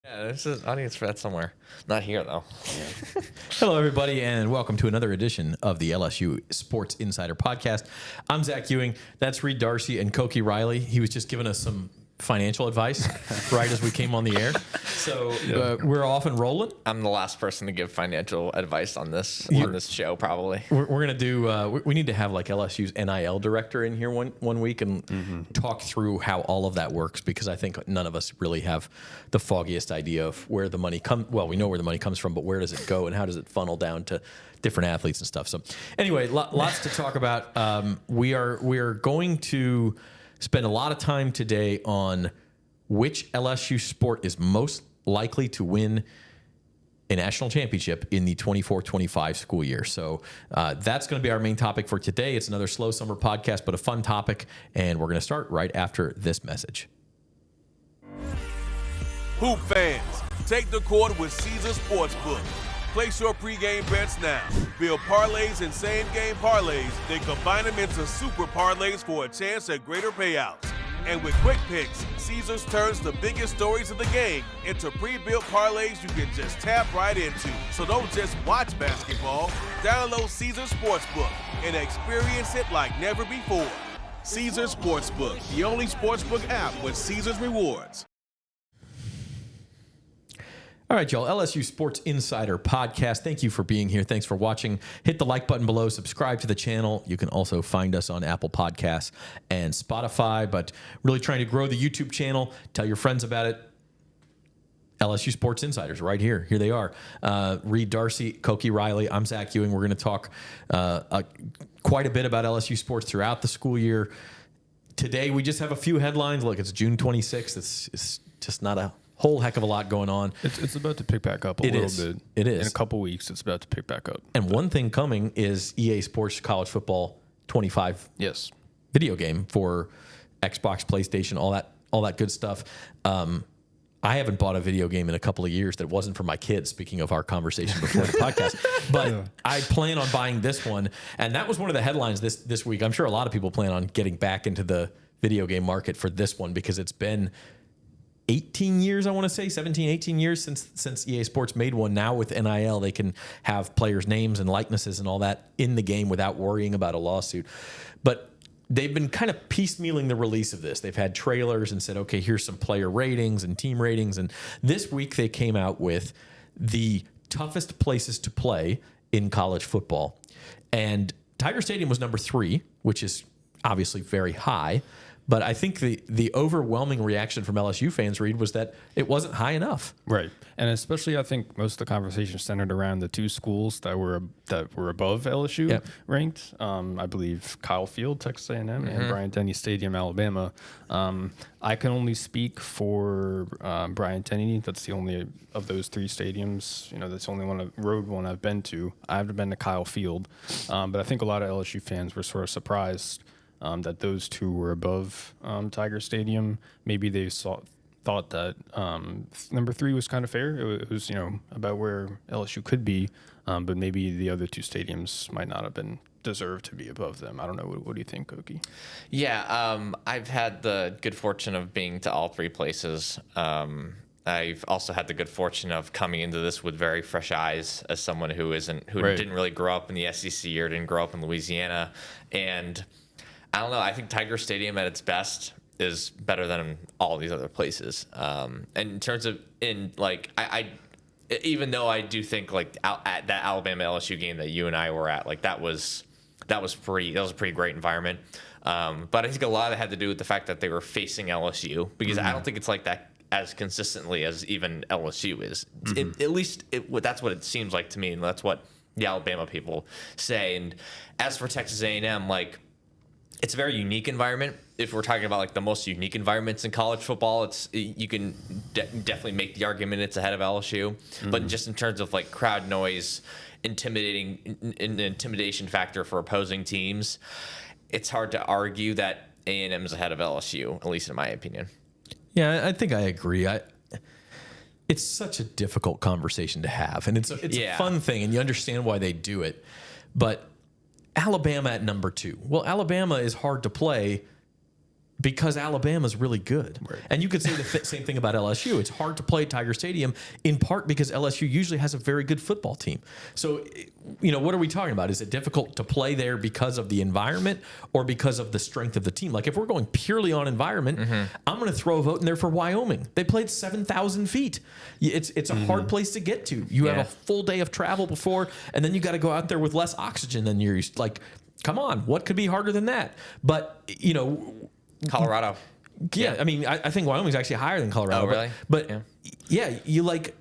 Yeah, there's an audience for that somewhere. Not here, though. Yeah. Hello, everybody, and welcome to another edition of the LSU Sports Insider podcast. I'm Zach Ewing. That's Reed Darcey and Koki Riley. He was just giving us some financial advice right as we came on the air. So we're off and rolling. I'm the last person to give financial advice on this show, probably. We're going to do, we need to have like LSU's NIL director in here one week and talk through how all of that works, because I think none of us really have the foggiest idea of where the money comes. Well, we know where the money comes from, but where does it go and how does it funnel down to different athletes and stuff. So anyway, lots to talk about. We are going to spend a lot of time today on which LSU sport is most likely to win a national championship in the 24-25 school year. So that's going to be our main topic for today. It's another slow summer podcast, but a fun topic, and we're going to start right after this message. Hoop fans, take the court with Caesars Sportsbook. Place your pregame bets now. Build parlays and same-game parlays, then combine them into super parlays for a chance at greater payouts. And with quick picks, Caesars turns the biggest stories of the game into pre-built parlays you can just tap right into. So don't just watch basketball. Download Caesars Sportsbook and experience it like never before. Caesars Sportsbook, the only sportsbook app with Caesars rewards. All right, y'all, LSU Sports Insider podcast. Thank you for being here. Thanks for watching. Hit the like button below. Subscribe to the channel. You can also find us on Apple Podcasts and Spotify, but really trying to grow the YouTube channel. Tell your friends about it. LSU Sports Insiders right here. Here they are. Reed Darcey, Koki Riley. I'm Zach Ewing. We're going to talk quite a bit about LSU sports throughout the school year. Today, we just have a few headlines. Look, it's June 26th. It's just not a whole heck of a lot going on. It's about to pick back up a little bit. It is. In a couple weeks, it's about to pick back up. And one thing coming is EA Sports College Football 25 video game for Xbox, PlayStation, all that good stuff. I haven't bought a video game in a couple of years that wasn't for my kids, speaking of our conversation before the podcast. But I plan on buying this one. And that was one of the headlines this week. I'm sure a lot of people plan on getting back into the video game market for this one, because it's been 18 years, I want to say 17, 18 years since EA Sports made one. Now with NIL, they can have players' names and likenesses and all that in the game without worrying about a lawsuit. But they've been kind of piecemealing the release of this. They've had trailers and said, okay, here's some player ratings and team ratings. And this week they came out with the toughest places to play in college football. And Tiger Stadium was number 3, which is obviously very high. But I think the overwhelming reaction from LSU fans, Reed, was that it wasn't high enough. Right. And especially, I think most of the conversation centered around the two schools that were above LSU ranked. I believe Kyle Field, Texas A&M, and Bryant-Denny Stadium, Alabama. I can only speak for Bryant-Denny. That's the only of those 3 stadiums. That's the only road one I've been to. I haven't been to Kyle Field. But I think a lot of LSU fans were sort of surprised that those 2 were above Tiger Stadium. Maybe they thought that number 3 was kind of fair. It was, about where LSU could be, but maybe the other 2 stadiums might not have been deserved to be above them. I don't know. What do you think, Koki? Yeah, I've had the good fortune of being to all 3 places. I've also had the good fortune of coming into this with very fresh eyes as someone who didn't really grow up in the SEC or didn't grow up in Louisiana. And I don't know. I think Tiger Stadium at its best is better than all these other places. And in terms of I even though I do think at that Alabama LSU game that you and I were at, that was a pretty great environment. But I think a lot of it had to do with the fact that they were facing LSU, because I don't think it's like that as consistently as even LSU is. At least that's what it seems like to me, and that's what the Alabama people say. And as for Texas A&M, it's a very unique environment. If we're talking about the most unique environments in college football, you can definitely make the argument it's ahead of LSU. But just in terms of crowd noise, intimidation factor for opposing teams, it's hard to argue that A&M is ahead of LSU, at least in my opinion. Yeah, I think I agree. It's such a difficult conversation to have, and it's a fun thing, and you understand why they do it. But Alabama at number 2. Well, Alabama is hard to play because Alabama's really good. Right. And you could say the same thing about LSU. It's hard to play at Tiger Stadium in part because LSU usually has a very good football team. So, what are we talking about? Is it difficult to play there because of the environment or because of the strength of the team? Like if we're going purely on environment, I'm going to throw a vote in there for Wyoming. They played 7,000 feet. It's a hard place to get to. You have a full day of travel before, and then you got to go out there with less oxygen than you're used to. Like, come on, what could be harder than that? But, Colorado. Yeah, I mean, I think Wyoming's actually higher than Colorado. Oh, really? But you like,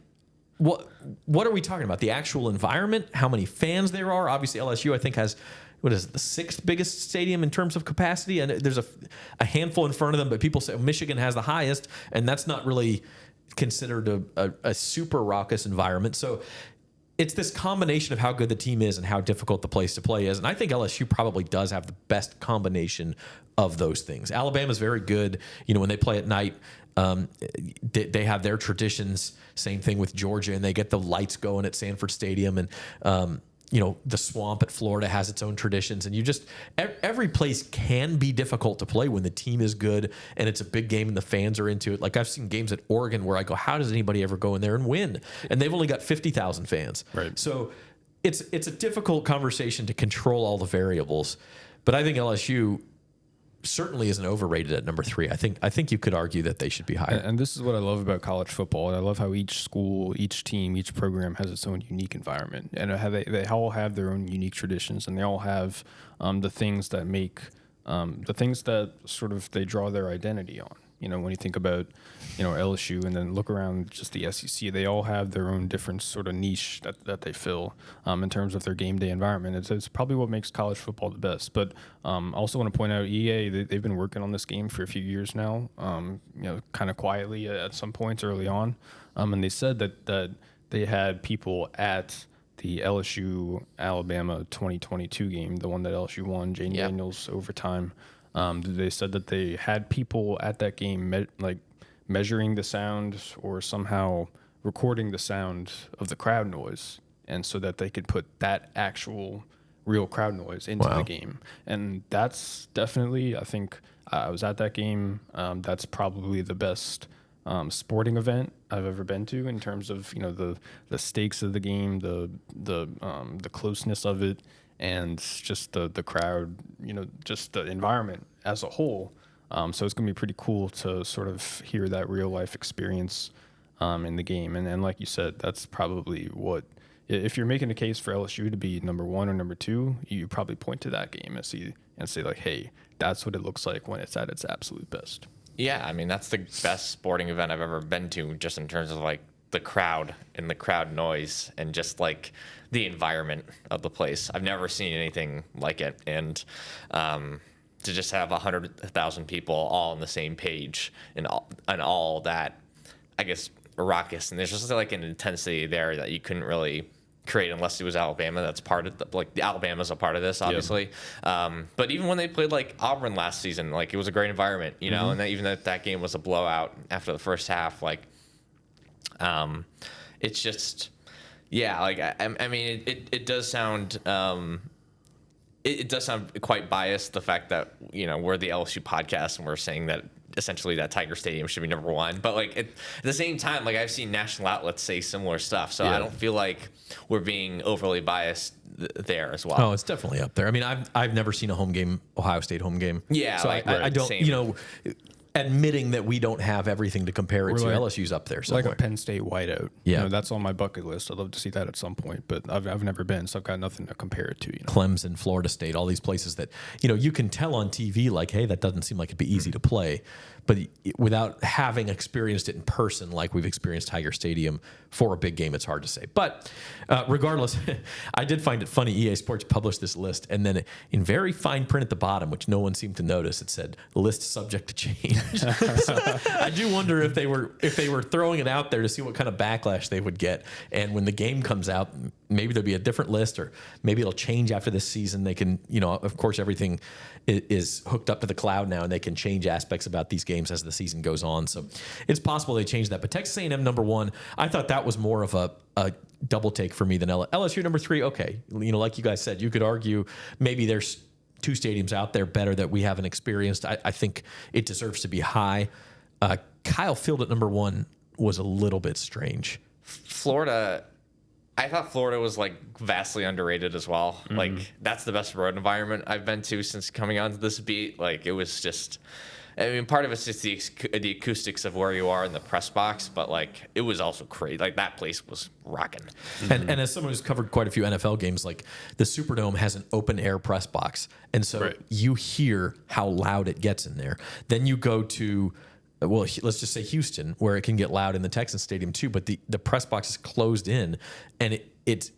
what are we talking about? The actual environment, how many fans there are. Obviously, LSU, I think, has, what is it, the 6th biggest stadium in terms of capacity? And there's a handful in front of them, but people say Michigan has the highest, and that's not really considered a super raucous environment. So it's this combination of how good the team is and how difficult the place to play is. And I think LSU probably does have the best combination of those things. Alabama's very good. When they play at night, they have their traditions. Same thing with Georgia, and they get the lights going at Sanford Stadium. And, the Swamp at Florida has its own traditions. And every place can be difficult to play when the team is good and it's a big game and the fans are into it. Like I've seen games at Oregon where I go, how does anybody ever go in there and win? And they've only got 50,000 fans. Right. So it's a difficult conversation to control all the variables. But I think LSU certainly isn't overrated at number 3. I think you could argue that they should be higher. And this is what I love about college football. I love how each school, each team, each program has its own unique environment, and how they all have their own unique traditions, and they all have the things that make the things that sort of they draw their identity on. When you think about LSU and then look around just the SEC, they all have their own different sort of niche that they fill in terms of their game day environment. It's probably what makes college football the best. But I also want to point out EA, they've been working on this game for a few years now, kind of quietly at some points early on. And they said that they had people at the LSU Alabama 2022 game, the one that LSU won, Jane Daniels overtime. They said that they had people at that game measuring the sound or somehow recording the sound of the crowd noise, and so that they could put that actual real crowd noise into the game. And that's definitely, I think, I was at that game. That's probably the best sporting event I've ever been to in terms of the stakes of the game, the closeness of it, and just the crowd, just the environment as a whole. So it's going to be pretty cool to sort of hear that real life experience in the game. And like you said, that's probably what, if you're making a case for LSU to be number 1 or number 2, you probably point to that game and say like, hey, that's what it looks like when it's at its absolute best. Yeah, I mean, that's the best sporting event I've ever been to, just in terms of like the crowd and the crowd noise and just like the environment of the place. I've never seen anything like it. And to just have 100,000 people all on the same page and all that, I guess, raucous. And there's just like an intensity there that you couldn't really create unless it was Alabama. That's part of the Alabama's a part of this, obviously. But even when they played like Auburn last season, like it was a great environment, and even that game was a blowout after the first half, like it's just, like I mean, it does sound it does sound quite biased, the fact that we're the LSU podcast and we're saying that essentially that Tiger Stadium should be number 1, but like at the same time, like I've seen national outlets say similar stuff, so I don't feel like we're being overly biased there as well. Oh, it's definitely up there. I mean, I've never seen a home game, Ohio State home game. Yeah, so like, I don't, same. Admitting that we don't have everything to compare it to, LSU's up there somewhere. Like a Penn State whiteout. Yeah. That's on my bucket list. I'd love to see that at some point, but I've never been, so I've got nothing to compare it to. Clemson, Florida State, all these places that, you can tell on TV, like, hey, that doesn't seem like it'd be easy to play. But without having experienced it in person, like we've experienced Tiger Stadium for a big game, it's hard to say. But regardless, I did find it funny. EA Sports published this list, and then in very fine print at the bottom, which no one seemed to notice, it said "list subject to change." So I do wonder if they were throwing it out there to see what kind of backlash they would get. And when the game comes out, maybe there'll be a different list, or maybe it'll change after this season. They can, of course, everything is hooked up to the cloud now, and they can change aspects about these games as the season goes on. So it's possible they change that. But Texas A&M number 1, I thought that was more of a double take for me than LSU number 3. Okay, like you guys said, you could argue maybe there's two stadiums out there better that we haven't experienced. I think it deserves to be high. Kyle Field at number 1 was a little bit strange. Florida, I thought Florida was like vastly underrated as well. Mm-hmm. Like that's the best road environment I've been to since coming onto this beat. Like it was just, I mean, part of it's just the acoustics of where you are in the press box, but like it was also crazy. Like that place was rocking. Mm-hmm. And as someone who's covered quite a few NFL games, like the Superdome has an open air press box, and so you hear how loud it gets in there. Then you go to, well, let's just say Houston, where it can get loud in the Texans stadium too, but the press box is closed in, and it's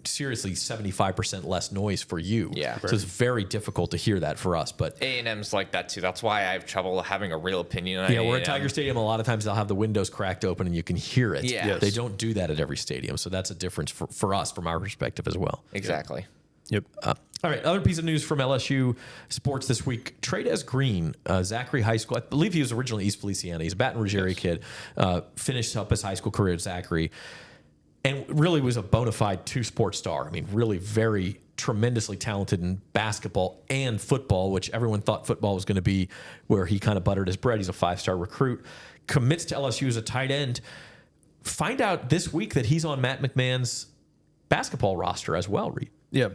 seriously 75% less noise for you. Yeah. So it's very difficult to hear that for us. But A&M's like that too. That's why I have trouble having a real opinion on yeah, A&M. we're at Tiger Stadium. A lot of times they'll have the windows cracked open and you can hear it. Yeah. Yes. They don't do that at every stadium. So that's a difference for us from our perspective as well. Exactly. Yep. All right. Other piece of news from LSU sports this week. Trey'Dez Green, Zachary High School. I believe he was originally East Feliciana. He's a Baton Rouge area kid. Finished up his high school career at Zachary. And really was a bona fide two-sport star. I mean, really very tremendously talented in basketball and football, which everyone thought football was going to be where he kind of buttered his bread. He's a 5-star recruit. Commits to LSU as a tight end. Find out this week that he's on Matt McMahon's basketball roster as well, Reed. Yeah,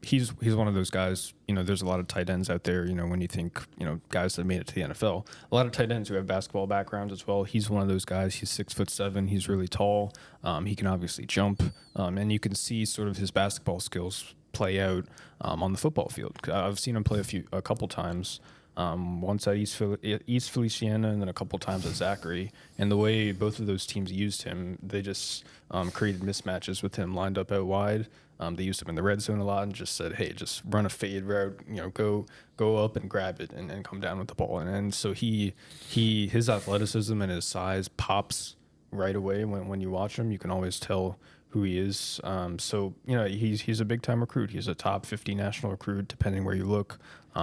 he's one of those guys. You know, there's a lot of tight ends out there. You know, when you think, you know, guys that made it to the NFL, a lot of tight ends who have basketball backgrounds as well. He's one of those guys. He's 6'7". He's really tall. He can obviously jump, and you can see sort of his basketball skills play out on the football field. I've seen him play a couple times. Once at East Feliciana and then a couple times at Zachary. And the way both of those teams used him, they just created mismatches with him lined up out wide. They used him in the red zone a lot and just said, hey, just run a fade route, you know, go up and grab it and come down with the ball. And so his athleticism and his size pops right away when you watch him. You can always tell who he is. So, you know, he's a big-time recruit. He's a top 50 national recruit, depending where you look.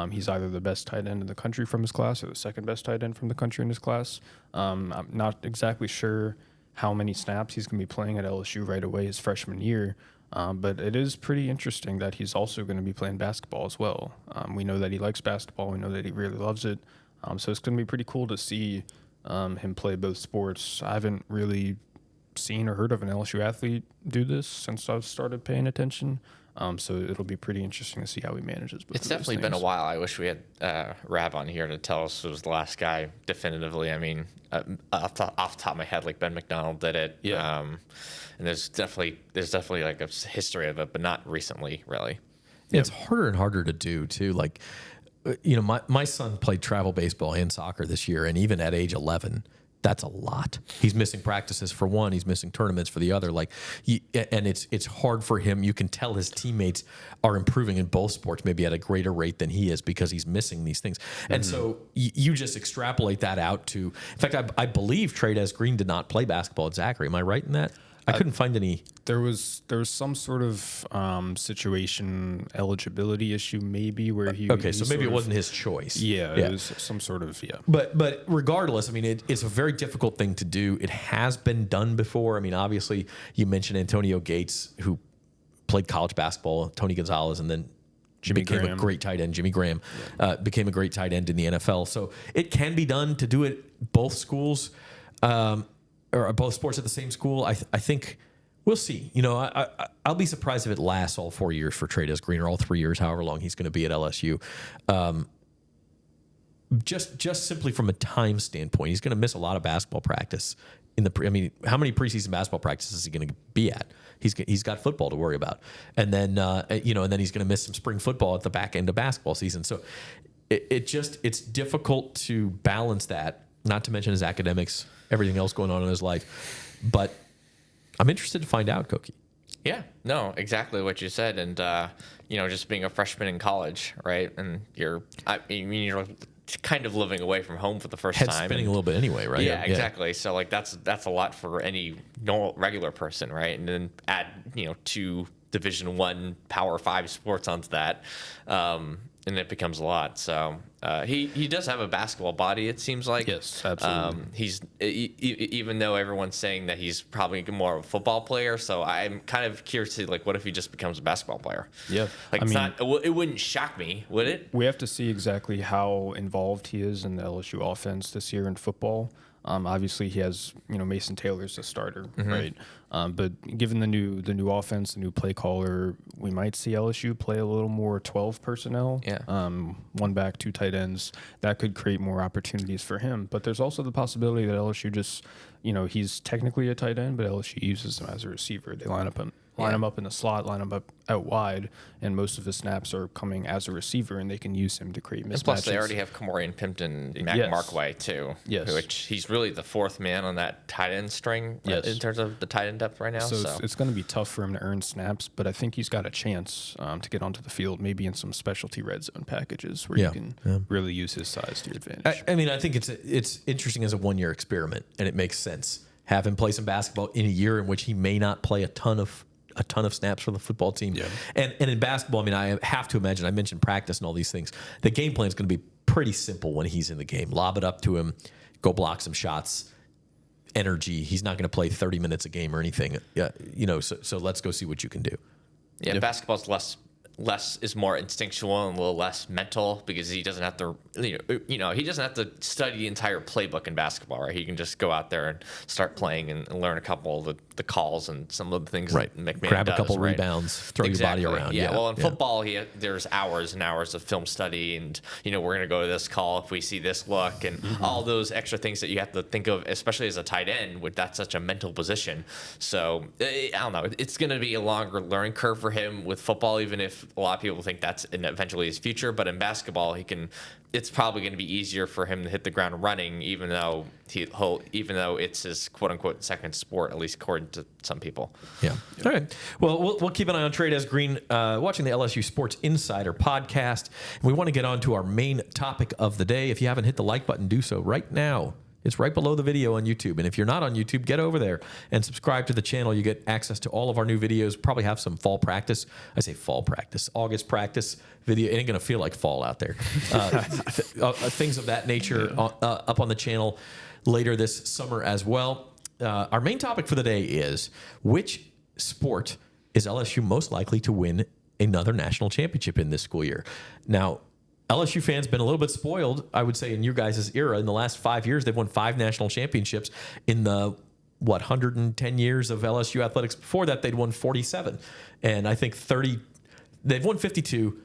He's either the best tight end in the country from his class or the second best tight end from the country in his class. I'm not exactly sure how many snaps he's going to be playing at LSU right away his freshman year, but it is pretty interesting that he's also going to be playing basketball as well. We know that he likes basketball. We know that he really loves it. So it's going to be pretty cool to see him play both sports. I haven't really seen or heard of an LSU athlete do this since I've started paying attention. So it'll be pretty interesting to see how he manages both. It's definitely been a while. I wish we had Rab on here to tell us who was the last guy definitively. I mean, off the top of my head, like Ben McDonald did it. Yeah. And there's definitely like a history of it, but not recently, really. It's harder and harder to do too. Like, you know, my son played travel baseball and soccer this year, and even at age 11. That's a lot. He's missing practices for one. He's missing tournaments for the other. Like, and it's hard for him. You can tell his teammates are improving in both sports, maybe at a greater rate than he is, because he's missing these things. Mm-hmm. And so you just extrapolate that out to. In fact, I believe Trey'Dez Green did not play basketball at Zachary. Am I right in that? I couldn't find any. There was some sort of situation eligibility issue, maybe where he. Okay, so maybe it wasn't his choice. Yeah, it was some sort of But regardless, I mean, it's a very difficult thing to do. It has been done before. I mean, obviously, you mentioned Antonio Gates, who played college basketball, Tony Gonzalez, and then became a great tight end. Jimmy Graham became a great tight end in the NFL. So it can be done to do it both schools. Or both sports at the same school. I think we'll see. You know, I'll be surprised if it lasts all 4 years for Trey'Dez Green, or all 3 years, however long he's going to be at LSU. Just simply from a time standpoint, he's going to miss a lot of basketball practice. I mean, how many preseason basketball practices is he going to be at? He's got football to worry about, and then and then he's going to miss some spring football at the back end of basketball season. So it's difficult to balance that. Not to mention his academics, everything else going on in his life. But I'm interested to find out, Koki. Yeah, no, exactly what you said. And, just being a freshman in college, right? And you're kind of living away from home for the first time. Head spinning a little bit anyway, right? Yeah, exactly. So, like, that's a lot for any normal, regular person, right? And then add, 2 Division I Power 5 sports onto that. it becomes a lot. So he does have a basketball body, it seems like. Yes, absolutely. He's even though everyone's saying that he's probably more of a football player. So I'm kind of curious to what if he just becomes a basketball player? Yeah, like it wouldn't shock me, would it? We have to see exactly how involved he is in the LSU offense this year in football. Obviously, he has Mason Taylor's the starter, right? But given the new offense, the new play caller, we might see LSU play a little more 12 personnel. Yeah. One back, two tight ends. That could create more opportunities for him. But there's also the possibility that LSU just, he's technically a tight end, but LSU uses him as a receiver. They line him up in the slot, line him up out wide, and most of his snaps are coming as a receiver, and they can use him to create mismatches. And plus, they already have Kamorian Pimpton, Mac Markway, too. Yes. Which he's really the fourth man on that tight end string in terms of the tight end depth right now. So it's going to be tough for him to earn snaps, but I think he's got a chance to get onto the field, maybe in some specialty red zone packages where you can really use his size to your advantage. I think it's interesting as a one-year experiment, and it makes sense. Have him play some basketball in a year in which he may not play a ton of snaps for the football team. Yeah. And in basketball, I have to imagine, I mentioned practice and all these things. The game plan is going to be pretty simple when he's in the game. Lob it up to him, go block some shots, energy. He's not going to play 30 minutes a game or anything. So let's go see what you can do. Yeah, basketball's less is more instinctual and a little less mental because he doesn't have to he doesn't have to study the entire playbook in basketball, right? He can just go out there and start playing and learn a couple of the calls and some of the things that McMahon grab does, a couple right? rebounds, throw your body around. Yeah. Well, in football, there's hours and hours of film study, and we're gonna go to this call if we see this look, and all those extra things that you have to think of, especially as a tight end, with that's such a mental position. So I don't know. It's gonna be a longer learning curve for him with football, even if a lot of people think that's eventually his future. But in basketball, it's probably going to be easier for him to hit the ground running, even though it's his quote unquote second sport, at least according to some people. Yeah. All right. Well, we'll keep an eye on Trey'Dez Green, watching the LSU Sports Insider podcast. And we want to get on to our main topic of the day. If you haven't hit the like button, do so right now. It's right below the video on YouTube. And if you're not on YouTube, get over there and subscribe to the channel. You get access to all of our new videos. Probably have some fall practice. I say fall practice. August practice video. It ain't going to feel like fall out there. Things of that nature up on the channel later this summer as well. Our main topic for the day is, which sport is LSU most likely to win another national championship in this school year? Now, LSU fans been a little bit spoiled, I would say, in your guys' era. In the last 5 years, they've won 5 national championships. In the 110 years of LSU athletics before that, they'd won 47. And I think they've won 52.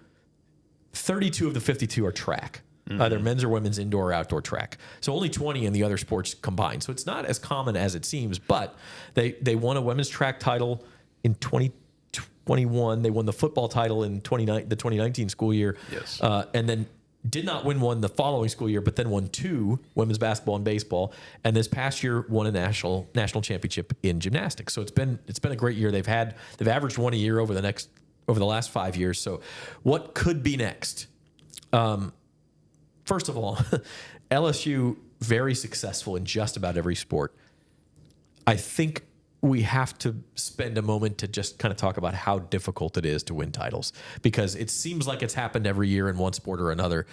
32 of the 52 are track, either men's or women's indoor or outdoor track. So only 20 in the other sports combined. So it's not as common as it seems, but they won a women's track title in 2021. They won the football title in the 2019 school year. Yes. And then did not win one the following school year, but then won 2, women's basketball and baseball. And this past year won a national championship in gymnastics. So it's been a great year. They've averaged one a year over the last 5 years. So what could be next? First of all, LSU very successful in just about every sport. I think we have to spend a moment to just kind of talk about how difficult it is to win titles, because it seems like it's happened every year in one sport or another.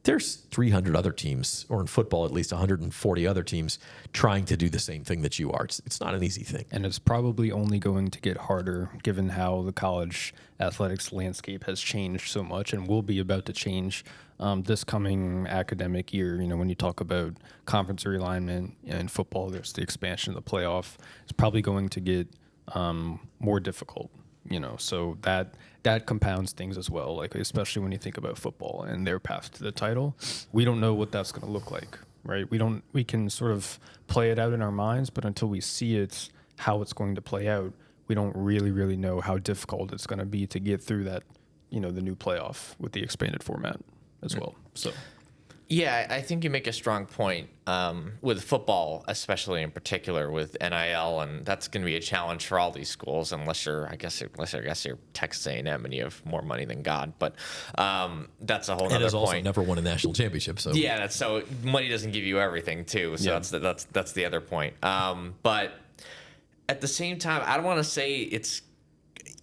There's 300 other teams, or in football, at least 140 other teams trying to do the same thing that you are. It's not an easy thing. And it's probably only going to get harder given how the college athletics landscape has changed so much and will be about to change this coming academic year. When you talk about conference realignment in football, there's the expansion of the playoff. It's probably going to get more difficult. So that compounds things as well, like especially when you think about football and their path to the title. We don't know what that's going to look like, right? We can sort of play it out in our minds, but until we see it, how it's going to play out, we don't really know how difficult it's going to be to get through that, the new playoff with the expanded format as well. So. Yeah, I think you make a strong point with football, especially in particular with NIL, and that's going to be a challenge for all these schools, unless you're Texas A&M and you have more money than God. But that's a whole other point. And has also never won a national championship. So yeah, so money doesn't give you everything too. So that's the other point. But at the same time, I don't want to say it's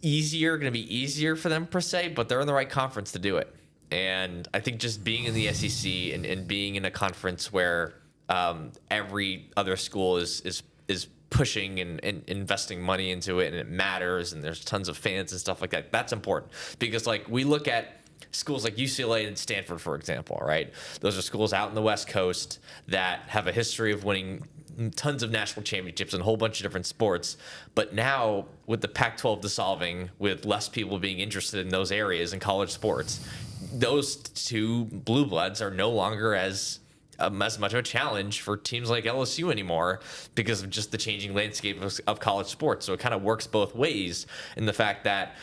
going to be easier for them per se, but they're in the right conference to do it. And I think just being in the SEC and being in a conference where every other school is pushing and investing money into it, and it matters, and there's tons of fans and stuff like that. That's important because, like, we look at schools like UCLA and Stanford, for example, right? Those are schools out in the West Coast that have a history of winning tons of national championships and a whole bunch of different sports. But now with the Pac-12 dissolving, with less people being interested in those areas in college sports, those two blue bloods are no longer as much of a challenge for teams like LSU anymore because of just the changing landscape of college sports. So it kind of works both ways in the fact that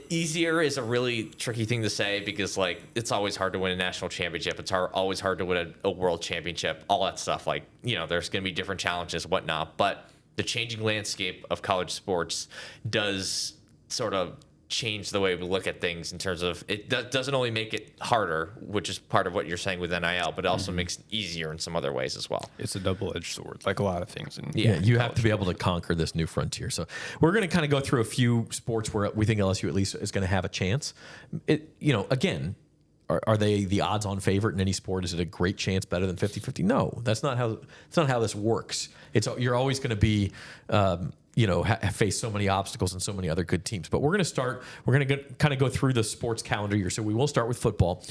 easier is a really tricky thing to say because, like, it's always hard to win a national championship. It's always hard to win a world championship, all that stuff. Like, you know, there's going to be different challenges, whatnot. But the changing landscape of college sports does sort of change the way we look at things in terms of it doesn't only make it harder, which is part of what you're saying with NIL, but it also makes it easier in some other ways as well. It's a double-edged sword, like a lot of things. You have to be able to conquer this new frontier. So we're going to kind of go through a few sports where we think LSU at least is going to have a chance. Again, are they the odds-on favorite in any sport? Is it a great chance, better than 50-50? No, that's not how this works. You're always going to be face so many obstacles and so many other good teams. But we're going to kind of go through the sports calendar year. So we will start with football.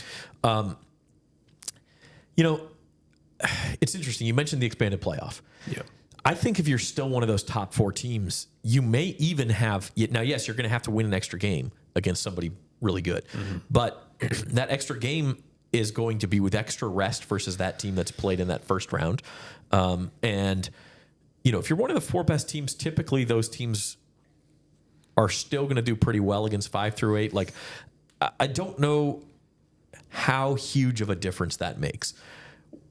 It's interesting. You mentioned the expanded playoff. Yeah. I think if you're still one of those top 4 teams, you may even have – now, yes, you're going to have to win an extra game against somebody really good. Mm-hmm. But that extra game is going to be with extra rest versus that team that's played in that first round. If you're one of the 4 best teams, typically those teams are still going to do pretty well against 5 through 8. Like, I don't know how huge of a difference that makes.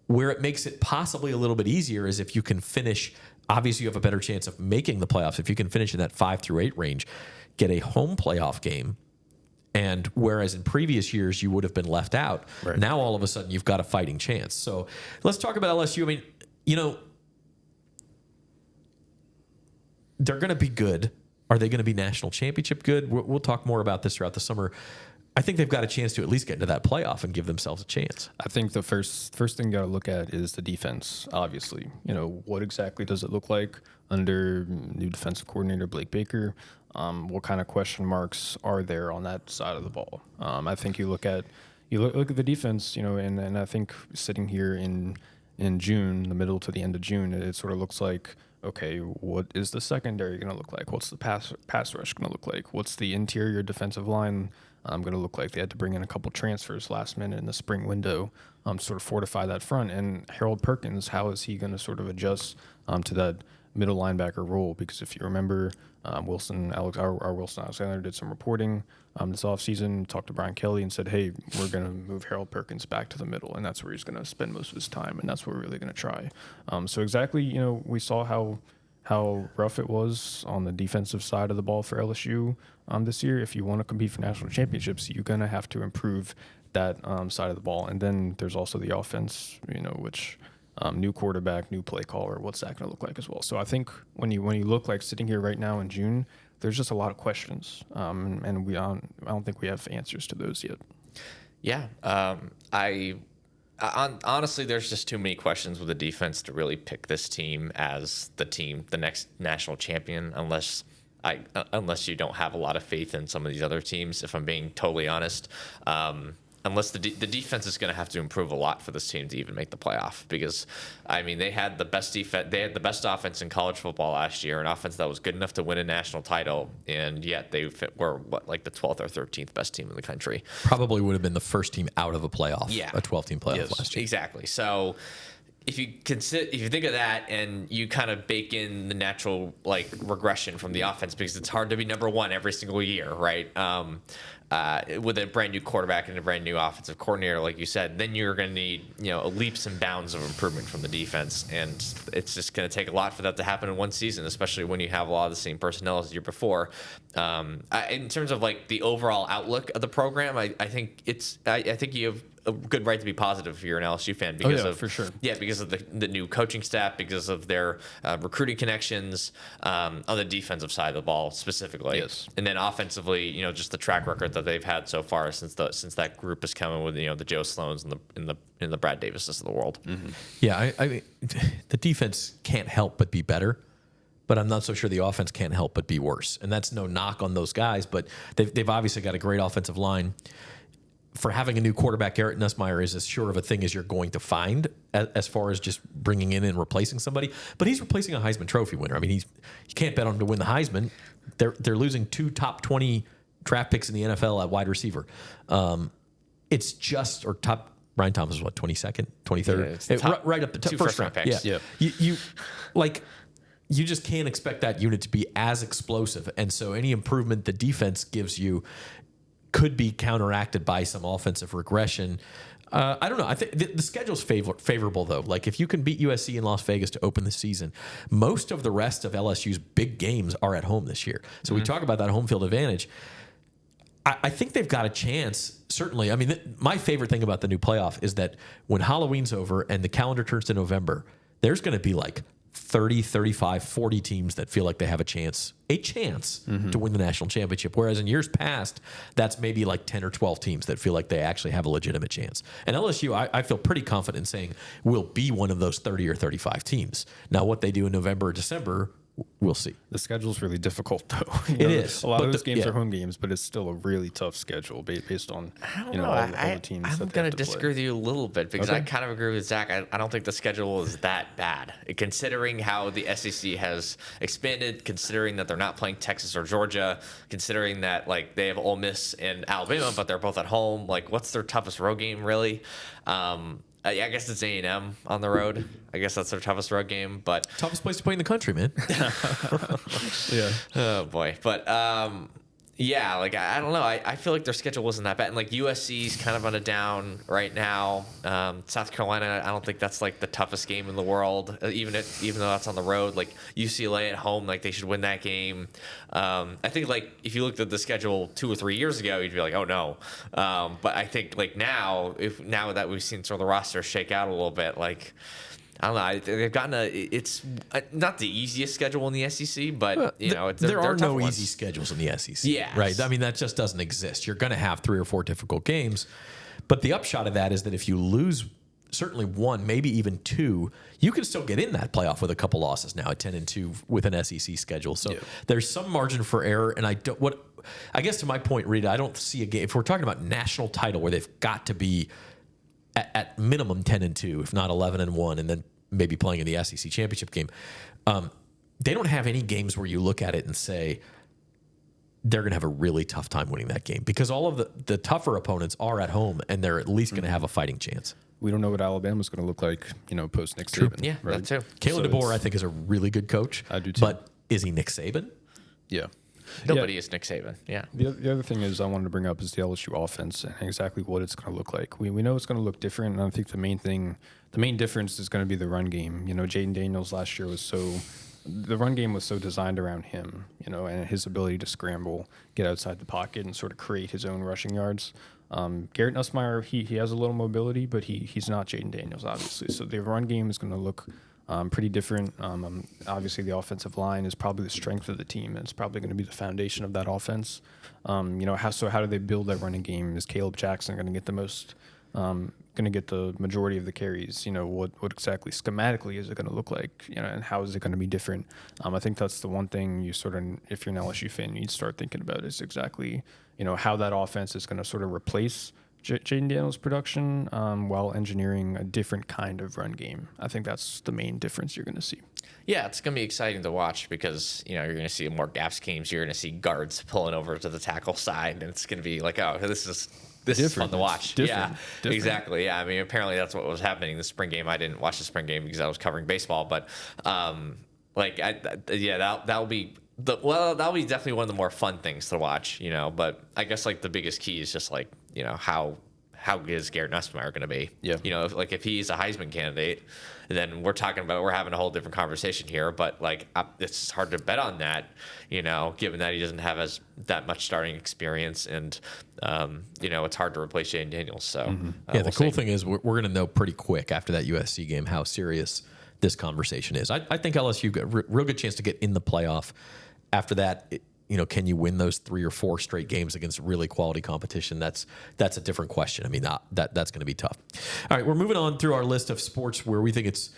Where it makes it possibly a little bit easier is if you can finish. Obviously, you have a better chance of making the playoffs if you can finish in that 5 through 8 range, get a home playoff game. And whereas in previous years you would have been left out, right. Now all of a sudden you've got a fighting chance. So let's talk about LSU. I mean, they're going to be good. Are they going to be national championship good? We'll talk more about this throughout the summer. I think they've got a chance to at least get into that playoff and give themselves a chance. I think the first thing you got to look at is the defense, obviously. What exactly does it look like under new defensive coordinator Blake Baker? What kind of question marks are there on that side of the ball? I think you look at the defense, and I think sitting here in June, the middle to the end of June, it sort of looks like, okay, what is the secondary going to look like? What's the pass rush going to look like? What's the interior defensive line going to look like? They had to bring in a couple transfers last minute in the spring window to sort of fortify that front. And Harold Perkins, how is he going to sort of adjust to that middle linebacker role? Because if you remember, Wilson Alexander did some reporting this offseason, talked to Brian Kelly and said, hey, we're going to move Harold Perkins back to the middle, and that's where he's going to spend most of his time, and that's what we're really going to try. So exactly, we saw how rough it was on the defensive side of the ball for LSU this year. If you want to compete for national championships, you're going to have to improve that side of the ball. And then there's also the offense, which new quarterback, new play caller, what's that going to look like as well? So I think when you look like sitting here right now in June, there's just a lot of questions, and I don't think we have answers to those yet. Yeah, honestly, there's just too many questions with the defense to really pick this team as the next national champion, unless you don't have a lot of faith in some of these other teams. If I'm being totally honest. Unless the defense is going to have to improve a lot for this team to even make the playoff, because they had the best defense, they had the best offense in college football last year, an offense that was good enough to win a national title, and yet they were like the 12th or 13th best team in the country. Probably would have been the first team out of a playoff, a 12-team playoff last year. Exactly. So if you think of that and you kind of bake in the natural regression from the offense, because it's hard to be number one every single year, right? With a brand new quarterback and a brand new offensive coordinator, like you said, then you're going to need leaps and bounds of improvement from the defense, and it's just going to take a lot for that to happen in one season, especially when you have a lot of the same personnel as the year before. In terms of the overall outlook of the program, I think you have a good right to be positive if you're an LSU fan because for sure. Yeah, because of the new coaching staff, because of their recruiting connections on the defensive side of the ball specifically. Yes. And then offensively, just the track record that they've had so far since that group is coming with the Joe Sloans and the Brad Davises of the world. Mm-hmm. Yeah, I mean, the defense can't help but be better, but I'm not so sure the offense can't help but be worse. And that's no knock on those guys, but they've obviously got a great offensive line. For having a new quarterback, Garrett Nussmeier is as sure of a thing as you're going to find as far as just bringing in and replacing somebody. But he's replacing a Heisman Trophy winner. I mean, you can't bet on him to win the Heisman. They're losing 2 top 20 draft picks in the NFL at wide receiver. It's just or top. Brian Thomas is what 22nd, 23rd, right up the top, first round picks. Yeah. You you just can't expect that unit to be as explosive, and so any improvement the defense gives you could be counteracted by some offensive regression. I don't know. I think the schedule's favorable, though. Like, if you can beat USC in Las Vegas to open the season, most of the rest of LSU's big games are at home this year. So we talk about that home field advantage. I think they've got a chance, certainly. I mean, my favorite thing about the new playoff is that when Halloween's over and the calendar turns to November, there's going to be like 30, 35, 40 teams that feel like they have a chance to win the national championship. Whereas in years past, that's maybe like 10 or 12 teams that feel like they actually have a legitimate chance. And LSU, I feel pretty confident in saying will be one of those 30 or 35 teams. Now, what they do in November or December, we'll see. The schedule's really difficult, though. It is. A lot of those games are home games, but it's still a really tough schedule based on all the teams. I'm going to disagree with you a little bit because I kind of agree with Zach. I don't think the schedule is that bad, considering how the SEC has expanded, considering that they're not playing Texas or Georgia, considering that like they have Ole Miss and Alabama, but they're both at home. Like, what's their toughest road game, really? I guess it's A&M on the road. I guess that's their toughest road game, but toughest place to play in the country, man. Yeah. Oh boy, but yeah, like I don't know. I feel like their schedule wasn't that bad, and like USC's kind of on a down right now. South Carolina, I don't think that's like the toughest game in the world, even though that's on the road. Like UCLA at home, like they should win that game. I think like if you looked at the schedule 2 or 3 years ago, you'd be like, oh no. But I think like now that we've seen sort of the roster shake out a little bit, like, I don't know. They've gotten it's not the easiest schedule in the SEC, but there are no easy schedules in the SEC. Yeah, right. I mean, that just doesn't exist. You're going to have 3 or 4 difficult games, but the upshot of that is that if you lose certainly 1, maybe even 2, you can still get in that playoff with a couple losses now at 10-2 with an SEC schedule. So there's some margin for error, and I guess to my point, Reed, I don't see a game if we're talking about national title where they've got to be at minimum 10-2, if not 11-1, and then maybe playing in the SEC championship game. They don't have any games where you look at it and say they're going to have a really tough time winning that game because all of the tougher opponents are at home and they're at least going to have a fighting chance. We don't know what Alabama's going to look like, post Nick Saban. Yeah, right? that too. Kalen DeBoer, I think, is a really good coach. I do too. But is he Nick Saban? Yeah. Nobody is Nick Saban. Yeah. The other thing is I wanted to bring up is the LSU offense and exactly what it's going to look like. We know it's going to look different, and I think the main difference is going to be the run game. Jaden Daniels last year the run game was so designed around him, and his ability to scramble, get outside the pocket, and sort of create his own rushing yards. Garrett Nussmeier, he has a little mobility, but he's not Jaden Daniels, obviously. So the run game is going to look pretty different. Obviously, the offensive line is probably the strength of the team. It's probably going to be the foundation of that offense. How do they build that running game? Is Caleb Jackson going to get the most? Going to get the majority of the carries? What exactly schematically is it going to look like? And how is it going to be different? I think that's the one thing you sort of, if you're an LSU fan, you need to start thinking about is exactly how that offense is going to sort of replace Jaden Daniels' production while engineering a different kind of run game. I think that's the main difference you're going to see. Yeah, it's going to be exciting to watch because, you're going to see more gap schemes. You're going to see guards pulling over to the tackle side, and it's going to be like, oh, this is fun to watch. Different. Exactly. Yeah, I mean, apparently that's what was happening in the spring game. I didn't watch the spring game because I was covering baseball, but that'll be that'll be definitely one of the more fun things to watch. But I guess like the biggest key is just like how good is Garrett Nussmeier going to be? Yeah. If he's a Heisman candidate, then we're having a whole different conversation here. But like, it's hard to bet on that, given that he doesn't have that much starting experience, and it's hard to replace Jaden Daniels. So the cool thing is we're going to know pretty quick after that USC game how serious this conversation is. I think LSU got a real good chance to get in the playoff. After that, can you win those 3 or 4 straight games against really quality competition? That's a different question. I mean, that's going to be tough. All right, we're moving on through our list of sports where we think it's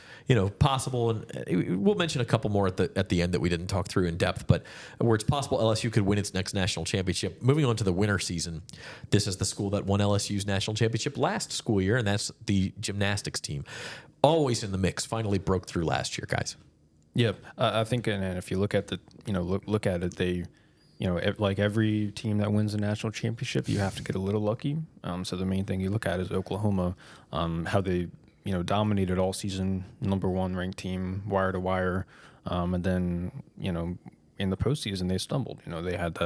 possible, and we'll mention a couple more at the end that we didn't talk through in depth, but where it's possible LSU could win its next national championship. Moving on to the winter season, this is the school that won LSU's national championship last school year, and that's the gymnastics team. Always in the mix. Finally broke through last year, guys. Yeah, I think, and if you look at look at it, they, like every team that wins a national championship, you have to get a little lucky. So the main thing you look at is Oklahoma, how they, dominated all season, number 1 ranked team, wire to wire, and then, in the postseason they stumbled. They had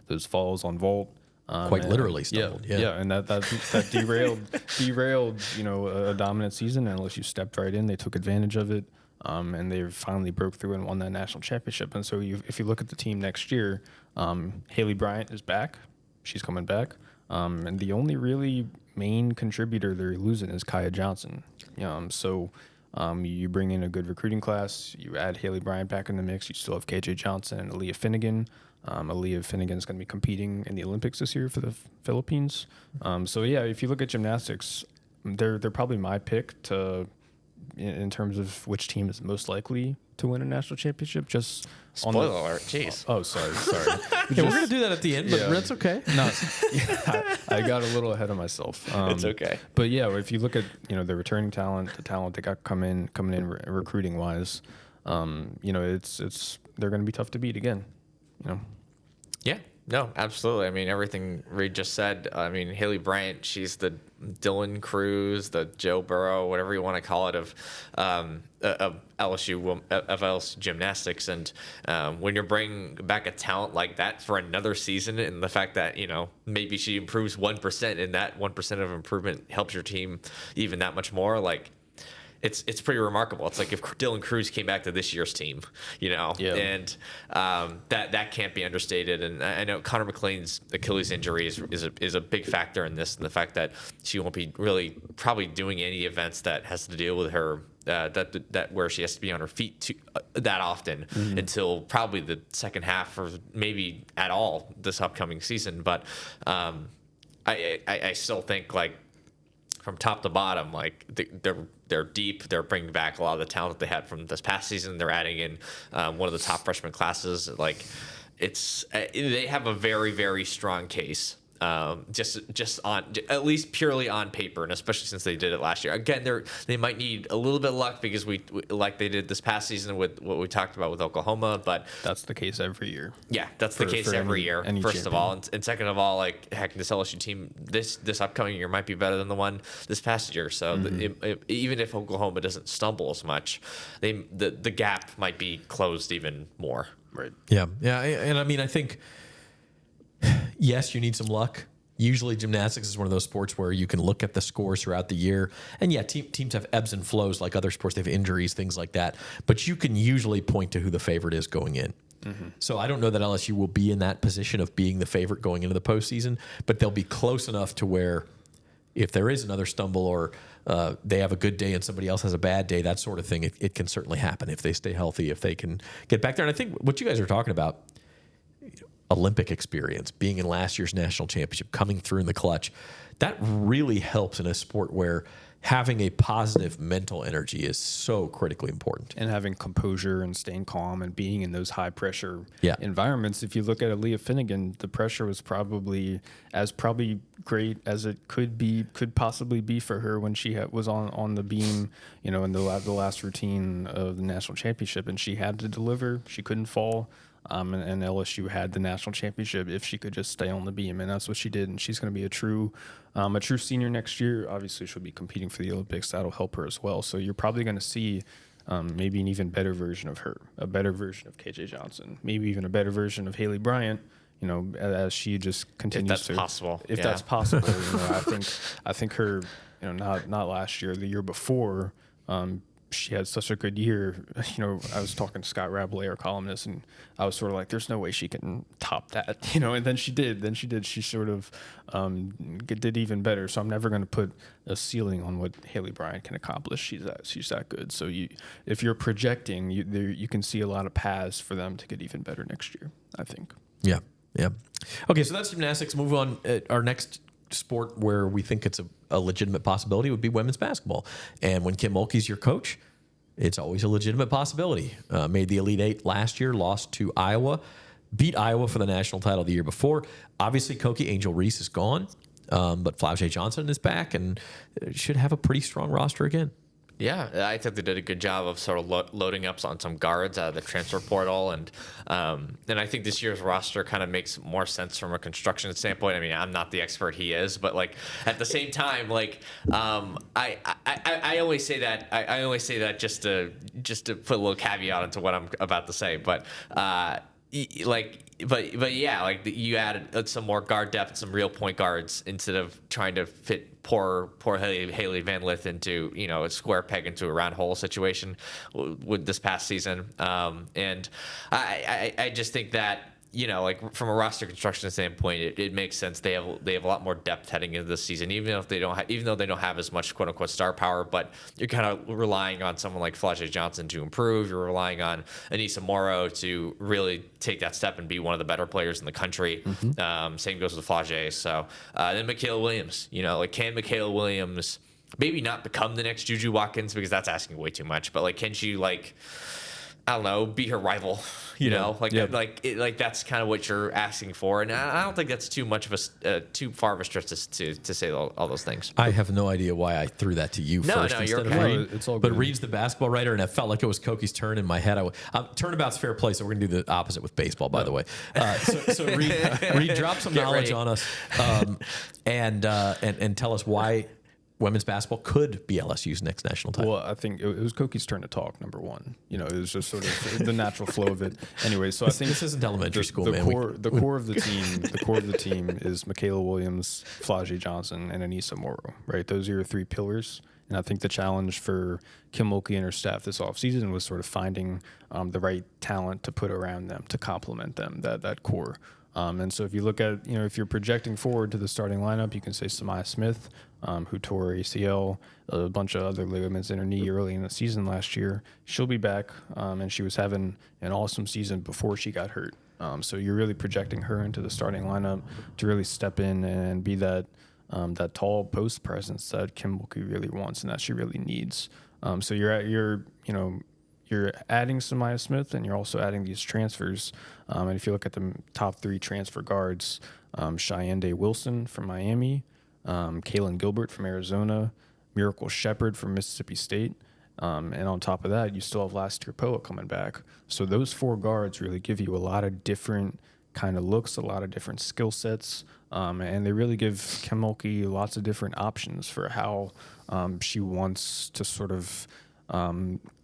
those falls on vault. Quite literally stumbled. Yeah, and that derailed, a dominant season. And unless you stepped right in, they took advantage of it. And they finally broke through and won that national championship. And so if you look at the team next year, Haley Bryant is back. She's coming back. And the only really main contributor they're losing is Kaya Johnson. So you bring in a good recruiting class. You add Haley Bryant back in the mix. You still have KJ Johnson and Aaliyah Finnegan. Aaliyah Finnegan is going to be competing in the Olympics this year for the Philippines. So, yeah, if you look at gymnastics, they're probably my pick to – in terms of which team is most likely to win a national championship. Just spoiler alert. Jeez. Oh, sorry. Yeah, we're gonna do that at the end, but that's okay. No, I got a little ahead of myself. It's okay. But yeah, if you look at the returning talent, the talent they got coming in recruiting wise, it's they're gonna be tough to beat again. Yeah. No, absolutely. I mean, everything Reed just said. I mean, Haley Bryant, she's the Dylan Cruz, the Joe Burrow, whatever you want to call it, of LSU gymnastics. And when you're bringing back a talent like that for another season, and the fact that maybe she improves 1%, and that 1% of improvement helps your team even that much more, like. It's pretty remarkable. It's like if Dylan Cruz came back to this year's team, and that can't be understated. And I know Connor McLean's Achilles injury is a big factor in this, and the fact that she won't be really probably doing any events that has to deal with her that where she has to be on her feet that often until probably the second half or maybe at all this upcoming season. But I still think like. From top to bottom, like they're deep. They're bringing back a lot of the talent that they had from this past season. They're adding in one of the top freshman classes. Like they have a very, very strong case. Just on at least purely on paper, and especially since they did it last year. Again, they might need a little bit of luck because we like they did this past season with what we talked about with Oklahoma. But that's the case every year. Yeah, that's the case every year. First champion. Of all, and second of all, like heck, this LSU team this upcoming year might be better than the one this past year. So even if Oklahoma doesn't stumble as much, the gap might be closed even more. Right. Yeah, and I mean I think. Yes, you need some luck. Usually gymnastics is one of those sports where you can look at the scores throughout the year. And yeah, teams have ebbs and flows like other sports. They have injuries, things like that. But you can usually point to who the favorite is going in. Mm-hmm. So I don't know that LSU will be in that position of being the favorite going into the postseason, but they'll be close enough to where if there is another stumble or they have a good day and somebody else has a bad day, that sort of thing, it can certainly happen if they stay healthy, if they can get back there. And I think what you guys are talking about, Olympic experience, being in last year's national championship, coming through in the clutch, that really helps in a sport where having a positive mental energy is so critically important. And having composure and staying calm and being in those high pressure environments. If you look at Aaliyah Finnegan, the pressure was probably great as it could possibly be for her when she was on the beam, in the last routine of the national championship, and she had to deliver. She couldn't fall. And LSU had the national championship if she could just stay on the beam, and that's what she did. And she's going to be a true senior next year. Obviously, she'll be competing for the Olympics. That'll help her as well. So you're probably going to see maybe an even better version of her, a better version of KJ Johnson, maybe even a better version of Haley Bryant. As she just continues to. If that's possible. If that's possible, I think her, not last year, the year before. She had such a good year. I was talking to Scott Rabelais, our columnist, and I was sort of like, there's no way she can top that, and then she did. She sort of did even better. So I'm never going to put a ceiling on what Haley Bryant can accomplish. She's that good. So if you're projecting, you can see a lot of paths for them to get even better next year, I think. Yeah. Okay, so that's gymnastics. Move on. Our next sport where we think it's a legitimate possibility would be women's basketball. And when Kim Mulkey's your coach, it's always a legitimate possibility. Made the Elite Eight last year, lost to Iowa, beat Iowa for the national title the year before. Obviously, Koki Angel Reese is gone, but Flau'jae Johnson is back and should have a pretty strong roster again. Yeah, I think they did a good job of sort of loading up on some guards out of the transfer portal, and I think this year's roster kind of makes more sense from a construction standpoint. I mean, I'm not the expert he is, but like at the same time, like I always say that I always say that just to put a little caveat into what I'm about to say, but yeah, like you added some more guard depth, some real point guards instead of trying to fit poor Haley Van Lith into a square peg into a round hole situation with this past season. And I just think that like from a roster construction standpoint, it makes sense. They have a lot more depth heading into this season, even though they don't have as much quote unquote star power. But you're kind of relying on someone like Flau'jae Johnson to improve. You're relying on Anissa Morrow to really take that step and be one of the better players in the country. Mm-hmm. Same goes with Flau'jae. So then Michaela Williams, can Michaela Williams maybe not become the next Juju Watkins, because that's asking way too much, but like, can she I don't know, be her rival, like that's kind of what you're asking for. And I don't think that's too far of a stretch to say all those things. I have no idea why I threw that to you first instead of Reed. It's all good. But Reed's the basketball writer, and it felt like it was Koki's turn in my head. Turnabout's fair play, so we're going to do the opposite with baseball, by the way. So Reed dropped some knowledge on us and tell us why women's basketball could be LSU's next national title. Well, I think it was Koki's turn to talk, number one. It was just sort of the natural flow of it. Anyway, so I think this isn't elementary school, the man. Core of the team is Michaela Williams, Flau'jae Johnson, and Anissa Morrow, right? Those are your three pillars. And I think the challenge for Kim Mulkey and her staff this offseason was sort of finding the right talent to put around them, to complement them, that core. And so if you look at, if you're projecting forward to the starting lineup, you can say Samaya Smith, who tore ACL, a bunch of other ligaments in her knee early in the season last year. She'll be back, and she was having an awesome season before she got hurt. So you're really projecting her into the starting lineup to really step in and be that tall post presence that Kim Mulkey really wants and that she really needs. So you're adding Samaya Smith, and you're also adding these transfers. And if you look at the top three transfer guards, Cheyenne Day Wilson from Miami, Kaylin Gilbert from Arizona, Miracle Shepherd from Mississippi State. And on top of that, you still have last year Poa coming back. So those four guards really give you a lot of different kind of looks, a lot of different skill sets. And they really give Kim Mulkey lots of different options for how she wants to sort of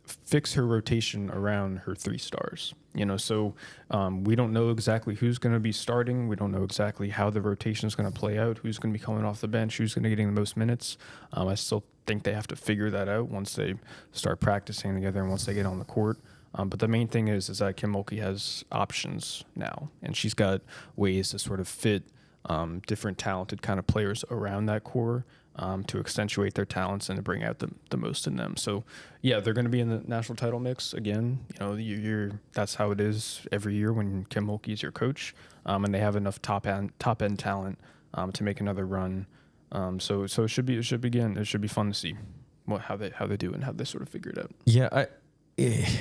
fix her rotation around her three stars. So we don't know exactly who's going to be starting. We don't know exactly how the rotation is going to play out, who's going to be coming off the bench, who's going to be getting the most minutes. I still think they have to figure that out once they start practicing together and once they get on the court. But the main thing is that Kim Mulkey has options now, and she's got ways to sort of fit different talented kind of players around that core to accentuate their talents and to bring out the most in them. So, yeah, they're going to be in the national title mix again. That's how it is every year when Kim Mulkey is your coach, and they have enough top end talent to make another run. So it should be fun to see how they do and how they sort of figure it out. Yeah,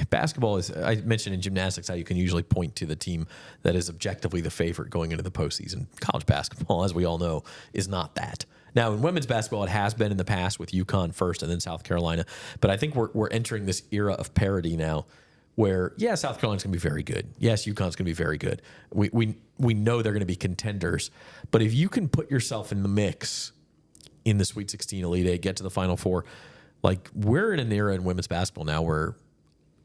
basketball is. I mentioned in gymnastics how you can usually point to the team that is objectively the favorite going into the postseason. College basketball, as we all know, is not that. Now, in women's basketball, it has been in the past with UConn first and then South Carolina. But I think we're entering this era of parity now where, yeah, South Carolina's going to be very good. Yes, UConn's going to be very good. We know they're going to be contenders. But if you can put yourself in the mix in the Sweet 16, Elite Eight, get to the Final Four, like we're in an era in women's basketball now where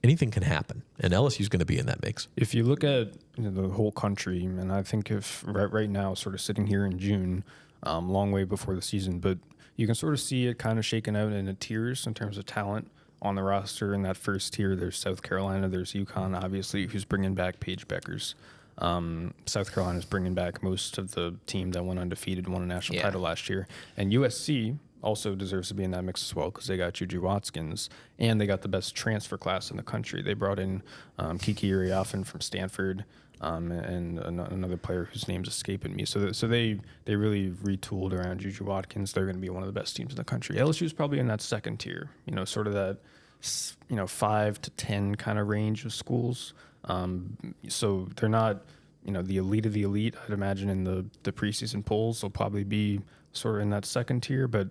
anything can happen, and LSU's going to be in that mix. If you look at the whole country, and I think if right now, sort of sitting here in June, long way before the season, but you can sort of see it kind of shaken out in the tiers in terms of talent on the roster. In that first tier, there's South Carolina, there's UConn, obviously, who's bringing back Paige Beckers. South Carolina's bringing back most of the team that went undefeated, won a national title last year. And USC, also deserves to be in that mix as well because they got Juju Watkins and they got the best transfer class in the country. They brought in Koki Riley from Stanford and another player whose name's escaping me. So they really retooled around Juju Watkins. They're going to be one of the best teams in the country. LSU's probably in that second tier, sort of that 5 to 10 kind of range of schools. So they're not the elite of the elite. I'd imagine in the preseason polls they'll probably be sort of in that second tier, but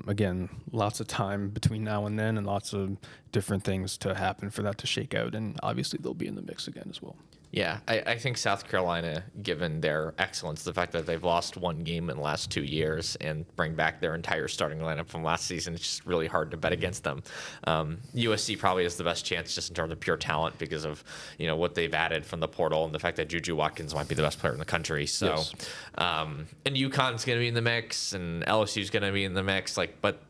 again, lots of time between now and then and lots of different things to happen for that to shake out, and obviously they'll be in the mix again as well. Yeah, I think South Carolina, given their excellence, the fact that they've lost one game in the last 2 years and bring back their entire starting lineup from last season, it's just really hard to bet against them. USC probably has the best chance just in terms of pure talent because of what they've added from the portal and the fact that Juju Watkins might be the best player in the country. So, yes. And UConn's going to be in the mix, and LSU's going to be in the mix. But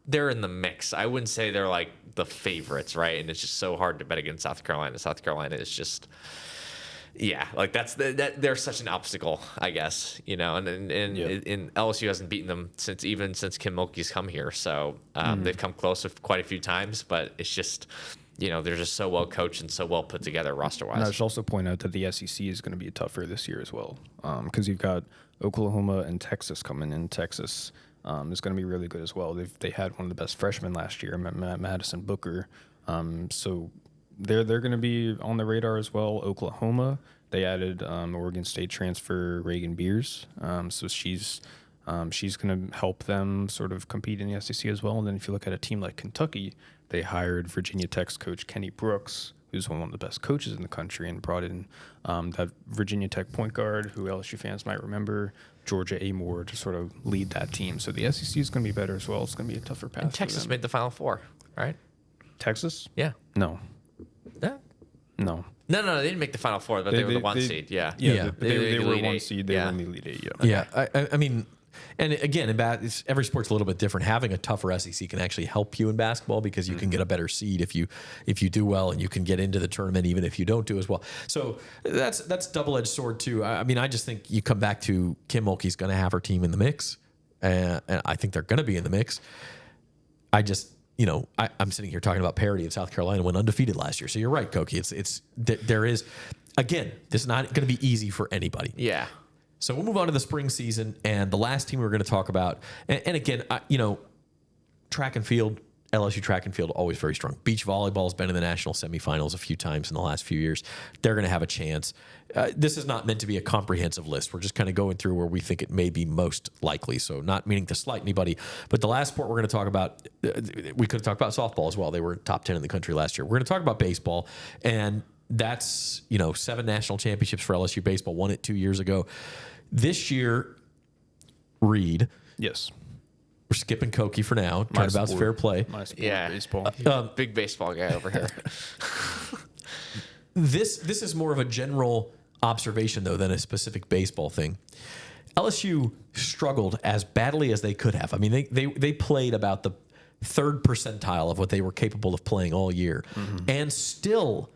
they're in the mix. I wouldn't say they're like the favorites, right? And it's just so hard to bet against South Carolina. South Carolina is just. Yeah, like they're such an obstacle, I guess, and LSU hasn't beaten them since Kim Mulkey's come here. So they've come close quite a few times, but it's just, they're just so well coached and so well put together roster wise. And I should also point out that the SEC is going to be tougher this year as well, because you've got Oklahoma and Texas coming in. Texas is going to be really good as well. They had one of the best freshmen last year, Madison Booker. So. They're going to be on the radar as well. Oklahoma, they added Oregon State transfer Reagan Beers, so she's going to help them sort of compete in the SEC as well. And then if you look at a team like Kentucky, they hired Virginia Tech's coach Kenny Brooks, who's one of the best coaches in the country, and brought in that Virginia Tech point guard, who LSU fans might remember, Georgia Amore, to sort of lead that team. So the SEC is going to be better as well. It's going to be a tougher path. And Texas made the Final Four, right? Texas? Yeah. No. Yeah. No, they didn't make the Final Four, but they were the one seed. Yeah. They were one seed. They were in the Elite Eight. Yeah. I mean, and again, every sport's a little bit different. Having a tougher SEC can actually help you in basketball because you can get a better seed if you do well, and you can get into the tournament even if you don't do as well. So that's double-edged sword too. I mean, I just think you come back to Kim Mulkey's going to have her team in the mix, and I think they're going to be in the mix. I'm sitting here talking about parity, and South Carolina went undefeated last year. So you're right, Koki. There is, again, this is not going to be easy for anybody. Yeah. So we'll move on to the spring season, and the last team we're going to talk about, and again, track and field, LSU track and field, always very strong. Beach volleyball has been in the national semifinals a few times in the last few years. They're going to have a chance. This is not meant to be a comprehensive list. We're just kind of going through where we think it may be most likely. So not meaning to slight anybody, but the last sport we're going to talk about, we could have talked about softball as well. They were top 10 in the country last year. We're going to talk about baseball, and that's 7 national championships for LSU baseball. Won it 2 years ago. This year, Reed. Yes. We're skipping Koki for now. Turnabout's fair play. My sport, baseball. Big baseball guy over here. This is more of a general observation, though, than a specific baseball thing. LSU struggled as badly as they could have. I mean, they played about the 3rd percentile of what they were capable of playing all year. Mm-hmm. And still,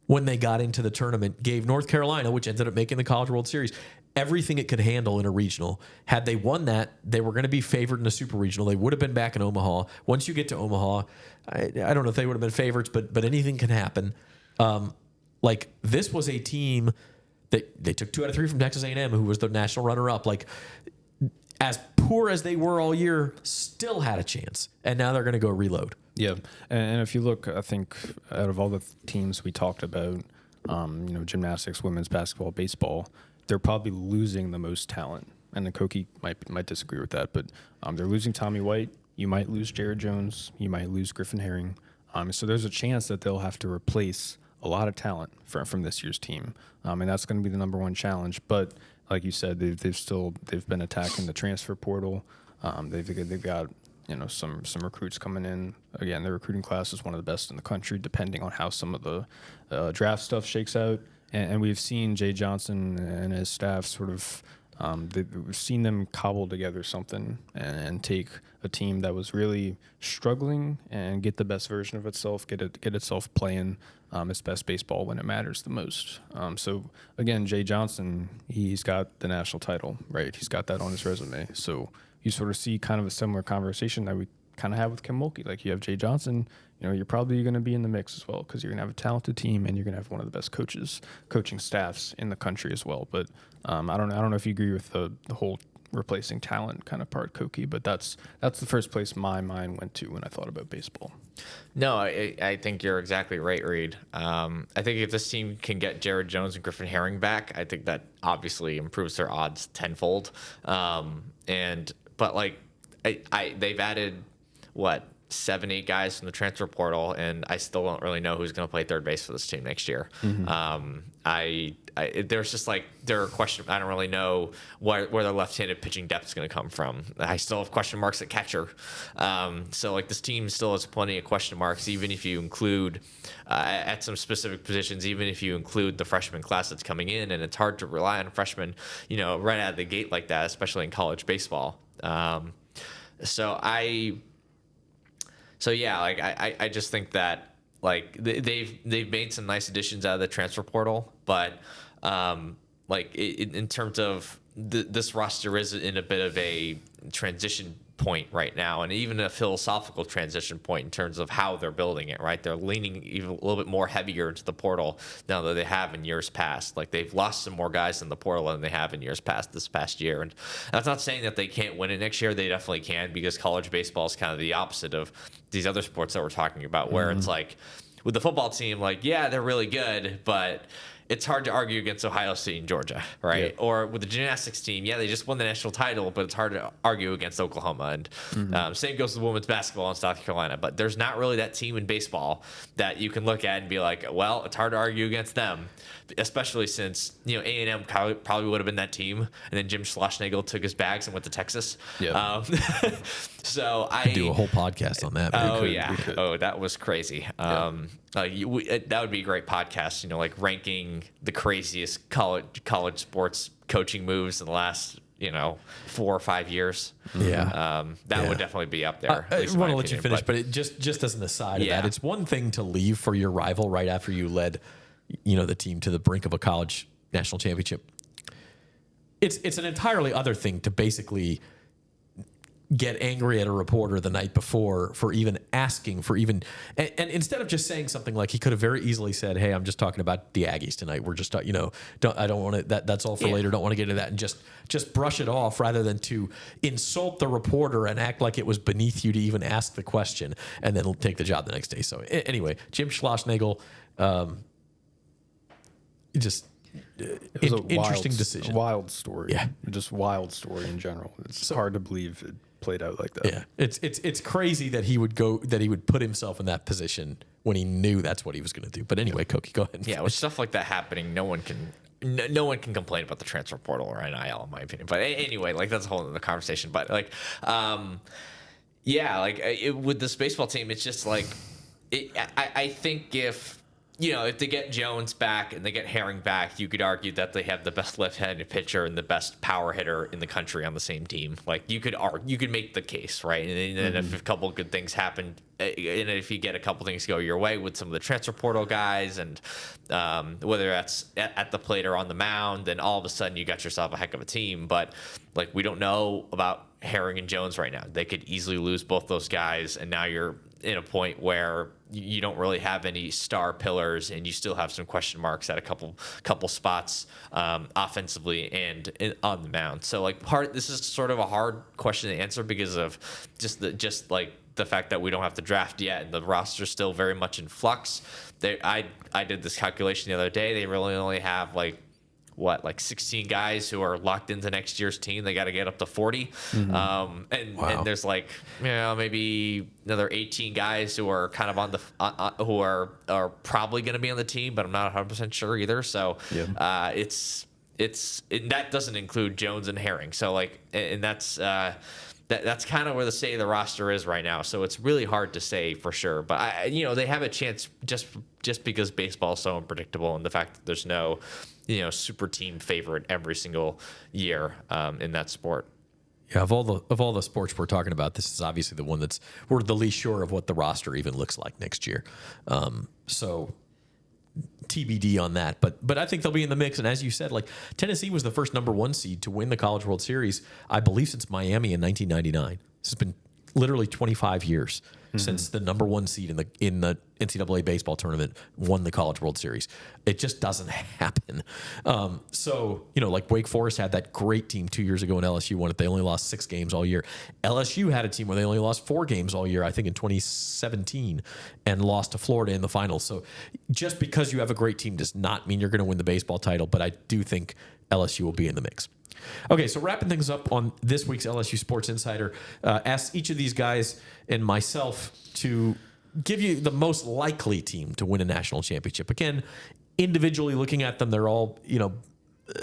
when they got into the tournament, gave North Carolina, which ended up making the College World Series, everything it could handle in a regional. Had they won that, they were going to be favored in a super regional. They would have been back in Omaha. Once you get to Omaha, I don't know if they would have been favorites, but anything can happen. This was a team that they took 2 out of 3 from Texas A&M, who was the national runner-up. As poor as they were all year, still had a chance. And now they're going to go reload. Yeah, and if you look, I think out of all the teams we talked about, gymnastics, women's basketball, baseball, they're probably losing the most talent. And the Koki might disagree with that, but they're losing Tommy White. You might lose Jared Jones. You might lose Griffin Herring. So there's a chance that they'll have to replace a lot of talent from this year's team, and that's going to be the number one challenge. But like you said, they've been attacking the transfer portal. They've got some recruits coming in. Again, their recruiting class is one of the best in the country, depending on how some of the draft stuff shakes out. And we've seen Jay Johnson and his staff sort of, we've seen them cobble together something and take a team that was really struggling and get the best version of itself, get itself playing its best baseball when it matters the most. So again, Jay Johnson, he's got the national title, right? He's got that on his resume. So you sort of see kind of a similar conversation that we kind of have with Kim Mulkey. Like, you have Jay Johnson, you're probably going to be in the mix as well, because you're going to have a talented team and you're going to have one of the best coaching staffs in the country as well. But I don't know if you agree with the whole replacing talent kind of part, Koki, but that's the first place my mind went to when I thought about baseball. No, I think you're exactly right, Reed. I think if this team can get Jared Jones and Griffin Herring back, I think that obviously improves their odds tenfold. But like, they've added 7-8 guys from the transfer portal, and I still don't really know who's going to play third base for this team next year. There's just there are questions. I don't really know where their left-handed pitching depth is going to come from. I still have question marks at catcher. So this team still has plenty of question marks, even if you include at some specific positions, even if you include the freshman class that's coming in, and it's hard to rely on freshmen, right out of the gate like that, especially in college baseball. I just think that they've made some nice additions out of the transfer portal, but in terms of this roster is in a bit of a transition point right now, and even a philosophical transition point in terms of how they're building it. Right, they're leaning even a little bit more heavier into the portal now than they have in years past. They've lost some more guys in the portal than they have in years past this past year, and that's not saying that they can't win it next year. They definitely can, because college baseball is kind of the opposite of these other sports that we're talking about, where it's with the football team, they're really good, but it's hard to argue against Ohio State and Georgia, right? Yeah. Or with the gymnastics team, they just won the national title, but it's hard to argue against Oklahoma. And same goes with women's basketball in South Carolina. But there's not really that team in baseball that you can look at and be like, well, it's hard to argue against them, especially since A&M probably would have been that team, and then Jim Schlossnagle took his bags and went to Texas. Yeah. So I could do a whole podcast on that. Oh, that was crazy. That would be a great podcast. Ranking the craziest college sports coaching moves in the last 4 or 5 years. Yeah, that would definitely be up there. I want to let you finish, but it just as an aside of that, it's one thing to leave for your rival right after you led the team to the brink of a college national championship. It's an entirely other thing to basically get angry at a reporter the night before for even asking for and instead of just saying something like, he could have very easily said, hey, I'm just talking about the Aggies tonight. We're just, I don't want to, that's all for later. Don't want to get into that, and just brush it off, rather than to insult the reporter and act like it was beneath you to even ask the question, and then take the job the next day. So anyway, Jim Schlossnagle, it was interesting decision. Wild story. Yeah. Just wild story in general. It's hard to believe it played out like that. Yeah. It's crazy that he would put himself in that position when he knew that's what he was going to do. But anyway, Koki, go ahead. Yeah, with stuff like that happening, no one can complain about the transfer portal or NIL, in my opinion. But anyway, that's a whole other conversation. But with this baseball team, it's just I think if they get Jones back and they get Herring back, you could argue that they have the best left-handed pitcher and the best power hitter in the country on the same team. You could make the case, right? And then if a couple of good things happen, and if you get a couple things go your way with some of the transfer portal guys, and whether that's at the plate or on the mound, then all of a sudden you got yourself a heck of a team. But we don't know about Herring and Jones right now. They could easily lose both those guys, and now you're in a point where you don't really have any star pillars, and you still have some question marks at a couple spots offensively and on the mound. So this is sort of a hard question to answer because of just the fact that we don't have to draft yet, and the roster's still very much in flux. I did this calculation the other day. They really only have 16 guys who are locked into next year's team. They got to get up to 40. And there's maybe another 18 guys who are kind of on the who are probably going to be on the team, but I'm not 100% sure either. So it's that doesn't include Jones and Herring. So and that's kind of where the state of the roster is right now. So it's really hard to say for sure. But they have a chance just because baseball is so unpredictable, and the fact that there's no super team favorite every single year in that sport. Yeah, of all the sports we're talking about, this is obviously the one we're the least sure of what the roster even looks like next year. So TBD on that, but I think they'll be in the mix. And as you said, like Tennessee was the first number 1 seed to win the College World Series, I believe, since Miami in 1999. This has been literally 25 years since the number 1 seed in the NCAA baseball tournament won the College World Series. It just doesn't happen. So, like Wake Forest had that great team 2 years ago when LSU won it. They only lost 6 games all year. LSU had a team where they only lost 4 games all year, I think in 2017, and lost to Florida in the finals. So just because you have a great team does not mean you're going to win the baseball title, but I do think LSU will be in the mix. Okay, so wrapping things up on this week's LSU Sports Insider, asked each of these guys and myself to give you the most likely team to win a national championship. Again, individually looking at them, they're all,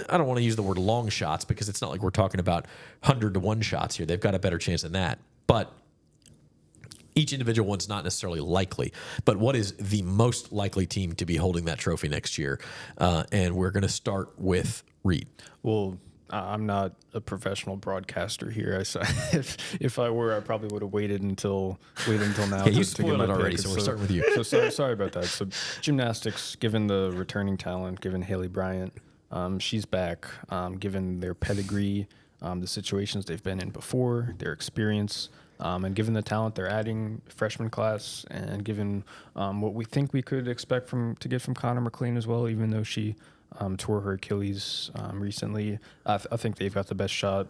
I don't want to use the word long shots because it's not like we're talking about 100-1 shots here. They've got a better chance than that. But each individual one's not necessarily likely. But what is the most likely team to be holding that trophy next year? And we're going to start with Reed. Well, I'm not a professional broadcaster here. If I were, I probably would have waited until now. You spoiled it already, so we're starting with you. So sorry about that. So gymnastics, given the returning talent, given Haley Bryant, she's back. Given their pedigree, the situations they've been in before, their experience, and given the talent they're adding, freshman class, and given what we think we could expect to get from Connor McLean as well, even though she tore her Achilles recently. I think they've got the best shot.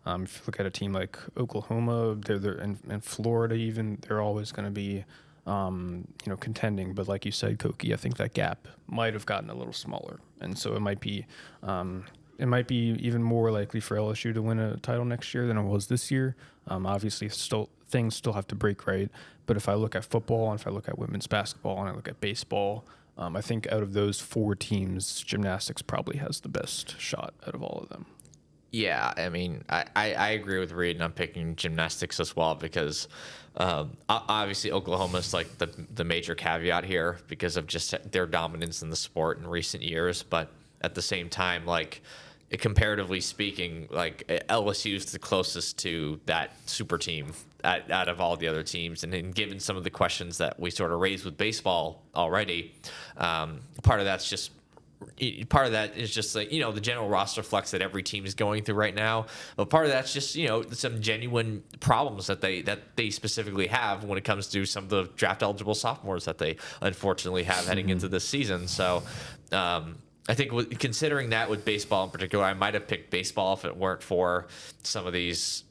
If you look at a team like Oklahoma, and Florida even, they're always going to be, contending. But like you said, Koki, I think that gap might have gotten a little smaller, and so it might be even more likely for LSU to win a title next year than it was this year. Obviously, things still have to break right. But if I look at football, and if I look at women's basketball, and I look at baseball, I think out of those 4 teams, gymnastics probably has the best shot out of all of them. Yeah, I mean, I agree with Reed, and I'm picking gymnastics as well because obviously Oklahoma's like the major caveat here because of just their dominance in the sport in recent years. But at the same time, like comparatively speaking, like LSU is the closest to that super team out of all the other teams. And then given some of the questions that we sort of raised with baseball already, part of that is just like, the general roster flex that every team is going through right now. But part of that's just, some genuine problems that they specifically have when it comes to some of the draft eligible sophomores that they unfortunately have heading into this season. So, I think considering that with baseball in particular, I might have picked baseball if it weren't for some of these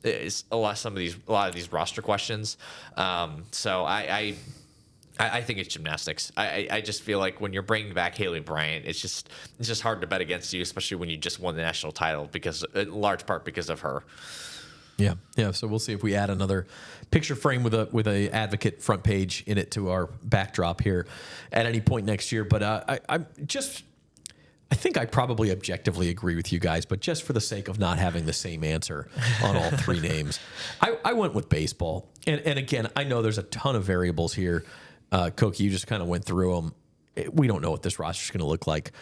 a lot of these roster questions. So I think it's gymnastics. I just feel like when you're bringing back Haley Bryant, it's just hard to bet against you, especially when you just won the national title in large part because of her. Yeah. So we'll see if we add another picture frame with a advocate front page in it to our backdrop here at any point next year. But I think I probably objectively agree with you guys, but just for the sake of not having the same answer on all 3 names, I went with baseball. And again, I know there's a ton of variables here. Koki, you just kind of went through them. We don't know what this roster is going to look like.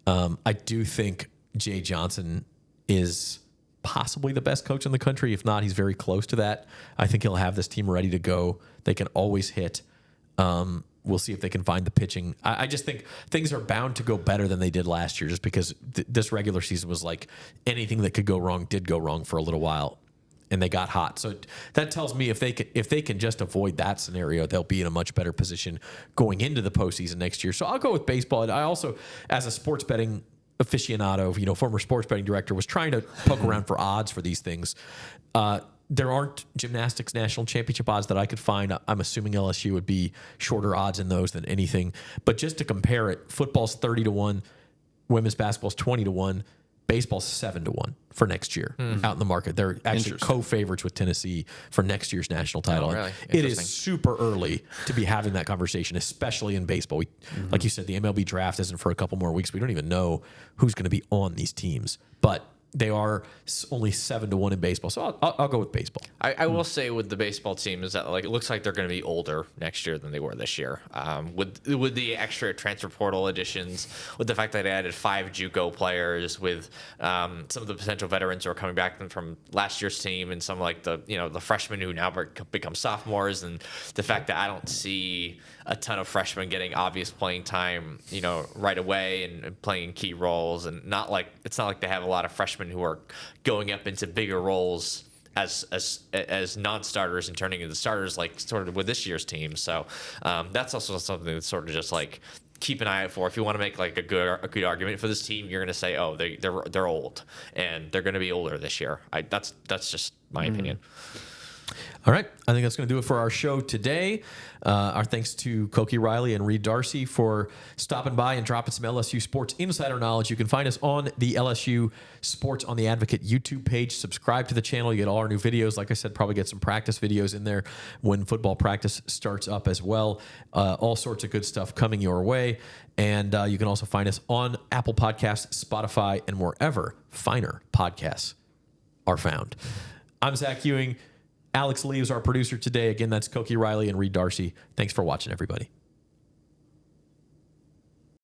I do think Jay Johnson is possibly the best coach in the country. If not, he's very close to that. I think he'll have this team ready to go. They can always hit. We'll see if they can find the pitching. I just think things are bound to go better than they did last year just because this regular season was like anything that could go wrong did go wrong for a little while, and they got hot. So that tells me if they can just avoid that scenario, they'll be in a much better position going into the postseason next year. So I'll go with baseball. And I also, as a sports betting aficionado, former sports betting director, was trying to poke around for odds for these things. There aren't gymnastics national championship odds that I could find. I'm assuming LSU would be shorter odds in those than anything. But just to compare it, football's 30-1, women's basketball's 20-1, baseball's 7-1 for next year out in the market. They're actually co-favorites with Tennessee for next year's national title. Oh, really? It is super early to be having that conversation, especially in baseball. Like you said, the MLB draft isn't for a couple more weeks. We don't even know who's going to be on these teams. But they are only 7-1 in baseball, so I'll go with baseball. I will say with the baseball team is that it looks like they're going to be older next year than they were this year. With the extra transfer portal additions, with the fact that they added 5 JUCO players, with some of the potential veterans who are coming back from last year's team, and some like the freshmen who now become sophomores, and the fact that I don't see a ton of freshmen getting obvious playing time, right away and playing key roles, and it's not like they have a lot of freshmen who are going up into bigger roles as non-starters and turning into starters, like sort of with this year's team. So that's also something that's sort of just like keep an eye out for. If you want to make like a good argument for this team, you're going to say, oh, they're old and they're going to be older this year. That's just my opinion. All right. I think that's going to do it for our show today. Our thanks to Koki Riley and Reed Darcey for stopping by and dropping some LSU Sports Insider knowledge. You can find us on the LSU Sports on the Advocate YouTube page. Subscribe to the channel. You get all our new videos. Like I said, probably get some practice videos in there when football practice starts up as well. All sorts of good stuff coming your way. And you can also find us on Apple Podcasts, Spotify, and wherever finer podcasts are found. I'm Zach Ewing. Alex Lee is our producer today. Again, that's Koki Riley and Reed Darcey. Thanks for watching, everybody.